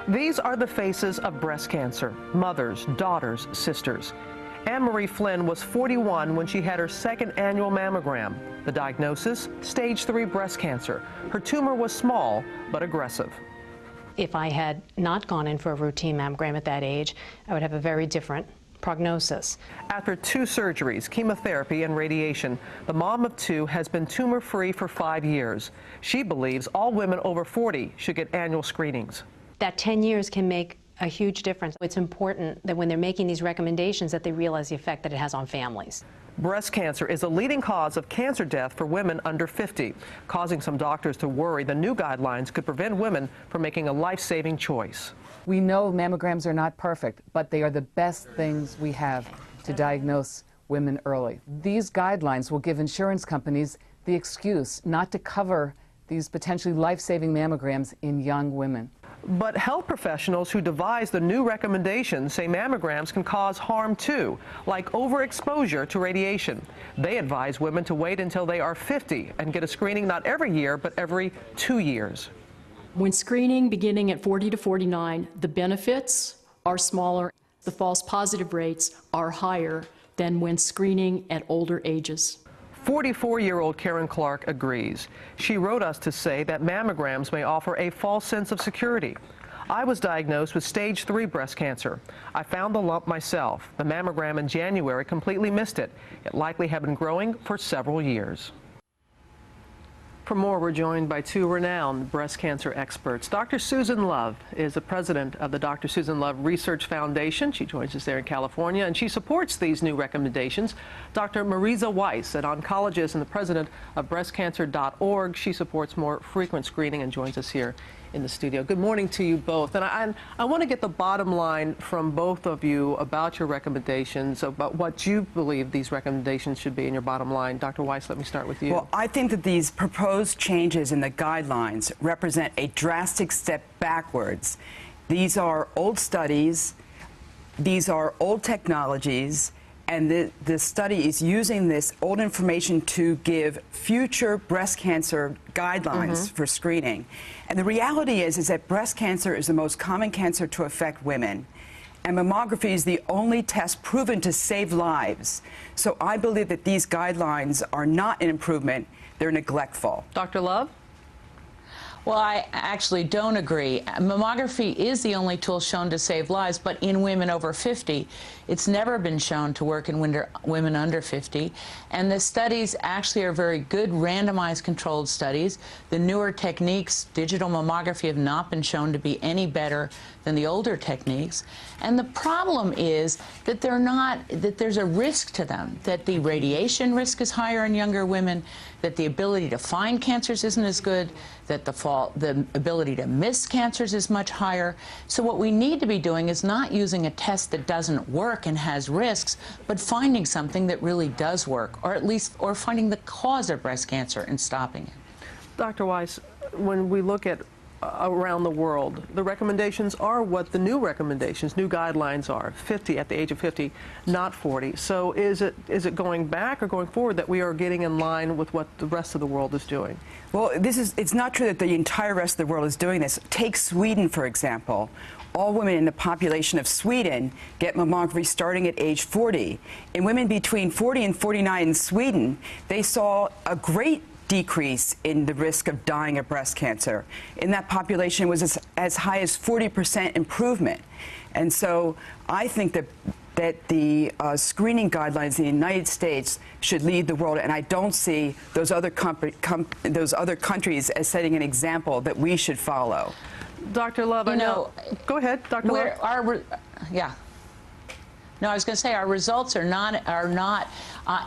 These are the faces of breast cancer: mothers, daughters, sisters. Anne-Marie Flynn was 41 when she had her second annual mammogram. The diagnosis: stage 3 breast cancer. Her tumor was small but aggressive. If I had not gone in for a routine mammogram at that age, I would have a very different prognosis. After 2 surgeries, chemotherapy, and radiation, the mom of 2 has been tumor-free for 5 years. She believes all women over 40 should get annual screenings. That 10 years can make a huge difference. It's important that when they're making these recommendations that they realize the effect that it has on families. Breast cancer is a leading cause of cancer death for women under 50, causing some doctors to worry the new guidelines could prevent women from making a life-saving choice. We know mammograms are not perfect, but they are the best things we have to diagnose women early. These guidelines will give insurance companies the excuse not to cover these potentially life-saving mammograms in young women. But health professionals who devise the new recommendations say mammograms can cause harm too, like overexposure to radiation. They advise women to wait until they are 50 and get a screening not every year, but every 2 years. When screening beginning at 40 to 49, the benefits are smaller. The false positive rates are higher than when screening at older ages. 44-year-old Karen Clark agrees. She wrote us to say that mammograms may offer a false sense of security. I was diagnosed with stage 3 breast cancer. I found the lump myself. The mammogram in January completely missed it. It likely had been growing for several years. For more, we're joined by 2 renowned breast cancer experts. Dr. Susan Love is the president of the Dr. Susan Love Research Foundation. She joins us there in California, and she supports these new recommendations. Dr. Marisa Weiss, an oncologist and the president of breastcancer.org. She supports more frequent screening and joins us here in the studio. Good morning to you both. And I want to get the bottom line from both of you about your recommendations, about what you believe these recommendations should be in your bottom line. Dr. Weiss, let me start with you. Well, I think that these proposed changes in the guidelines represent a drastic step backwards. These are old studies, these are old technologies, and the study is using this old information to give future breast cancer guidelines for screening. And the reality is that breast cancer is the most common cancer to affect women. And mammography is the only test proven to save lives. So I believe that these guidelines are not an improvement, they're neglectful. Dr. Love? Well, I actually don't agree. Mammography is the only tool shown to save lives, but in women over 50, it's never been shown to work in women under 50. And the studies actually are very good randomized controlled studies. The newer techniques, digital mammography, have not been shown to be any better than the older techniques. And the problem is that there's a risk to them, that the radiation risk is higher in younger women, that the ability to find cancers isn't as good, that the ability to miss cancers is much higher. So what we need to be doing is not using a test that doesn't work and has risks, but finding something that really does work, or finding the cause of breast cancer and stopping it. Dr. Weiss, when we look at around the world, the recommendations are what the new recommendations, new guidelines are, 50 at the age of 50, not 40. So is it going back or going forward that we are getting in line with what the rest of the world is doing? Well, it's not true that the entire rest of the world is doing this. Take Sweden, for example. All women in the population of Sweden get mammography starting at age 40. In women between 40 and 49 in Sweden, they saw a great decrease in the risk of dying of breast cancer. In that population, it was as high as 40% improvement. And so I think that the screening guidelines in the United States should lead the world, and I don't see those other countries as setting an example that we should follow. Dr. Love, I know. Go ahead, Dr. Love. Yeah. No, I was going to say our results are not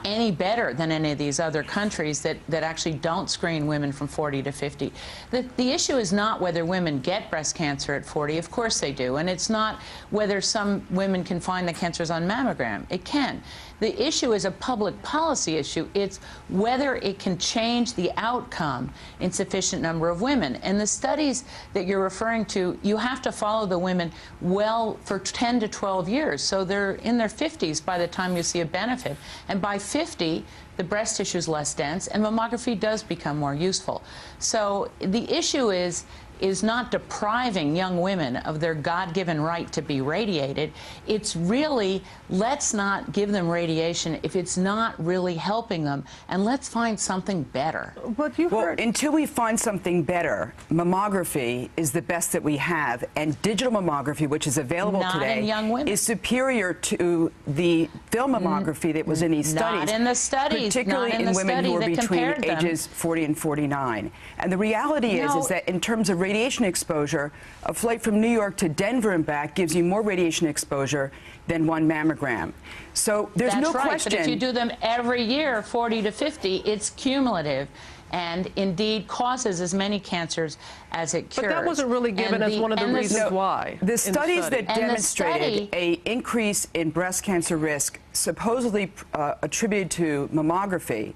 any better than any of these other countries that actually don't screen women from 40 to 50. The issue is not whether women get breast cancer at 40. Of course they do. And it's not whether some women can find the cancers on mammogram. It can. The issue is a public policy issue. It's whether it can change the outcome in sufficient number of women. And the studies that you're referring to, you have to follow the women well for 10 to 12 years. So they're in their 50s by the time you see a benefit. And by 50, the breast tissue is less dense, and mammography does become more useful. So the issue is, is not depriving young women of their God-given right to be radiated. It's really, let's not give them radiation if it's not really helping them, and let's find something better. But you've heard... Until we find something better, mammography is the best that we have, and digital mammography, which is available Not today, in young women. is superior to the film mammography that was in these studies. Not in the studies. Particularly Not in in the women study who are that between compared them. ages 40 and 49. And the reality is that in terms of radiation exposure, a flight from New York to Denver and back gives you more radiation exposure than one mammogram. So there's no question. But if you do them every year, 40 to 50, it's cumulative, and indeed causes as many cancers as it cures. But that wasn't really given as one of the reasons why. The studies that demonstrated an increase in breast cancer risk, supposedly attributed to mammography,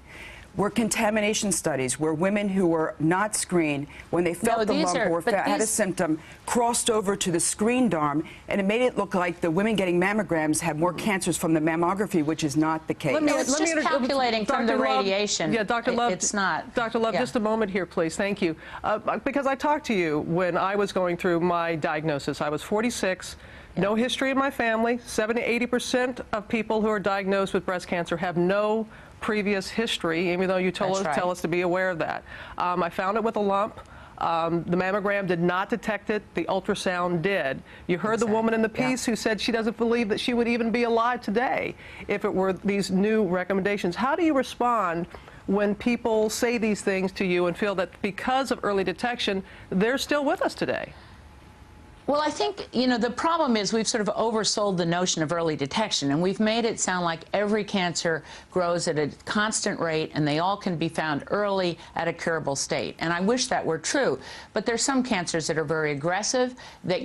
were contamination studies where women who were not screened, when they felt the lump or had a symptom, crossed over to the screened arm, and it made it look like the women getting mammograms had more cancers from the mammography, which is not the case. It's just calculating from the radiation. Yeah, Dr. Love, it's not. Dr. Love, just a moment here, please. Thank you. Because I talked to you when I was going through my diagnosis. I was 46. No history in my family. 70 to 80% of people who are diagnosed with breast cancer have no previous history, even though you tell us to be aware of that. I found it with a lump. The mammogram did not detect it. The ultrasound did. You heard the woman in the piece who said she doesn't believe that she would even be alive today if it were these new recommendations. How do you respond when people say these things to you and feel that because of early detection, they're still with us today? Well, I think, you know, the problem is we've sort of oversold the notion of early detection, and we've made it sound like every cancer grows at a constant rate and they all can be found early at a curable state. And I wish that were true. But there's some cancers that are very aggressive, that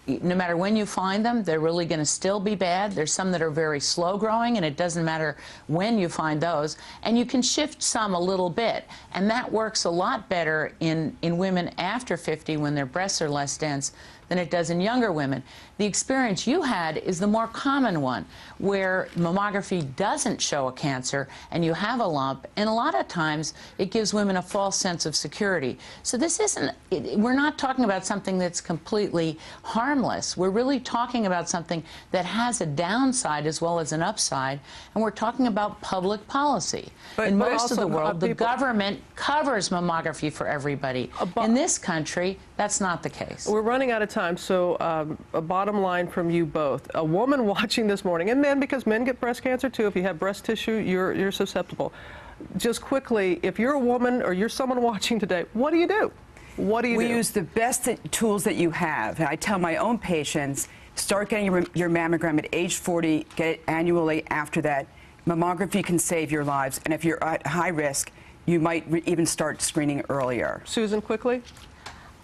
no matter when you find them, they're really going to still be bad. There's some that are very slow growing, and it doesn't matter when you find those. And you can shift some a little bit. And that works a lot better in women after 50 when their breasts are less dense than it does in younger women. The experience you had is the more common one, where mammography doesn't show a cancer and you have a lump, and a lot of times it gives women a false sense of security. So this isn't, we're not talking about something that's completely harmless. We're really talking about something that has a downside as well as an upside, and we're talking about public policy. In most of the world, the government covers mammography for everybody. In this country, that's not the case. We're running out of time, so a bottom line from you both. A woman watching this morning, and men, because men get breast cancer too. If you have breast tissue, you're susceptible. Just quickly, if you're a woman or you're someone watching today, what do you do? What do you do? We use the best tools that you have. And I tell my own patients, start getting your mammogram at age 40, get it annually after that. Mammography can save your lives, and if you're at high risk, you might even start screening earlier. Susan, quickly.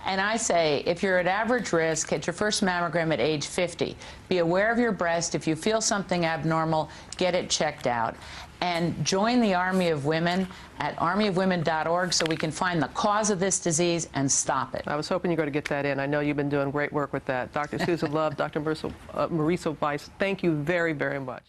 And I say, if you're at average risk, get your first mammogram at age 50. Be aware of your breast. If you feel something abnormal, get it checked out. And join the Army of Women at armyofwomen.org so we can find the cause of this disease and stop it. I was hoping you're going to get that in. I know you've been doing great work with that. Dr. Susan Love, Dr. Marisa Weiss, thank you very, very much.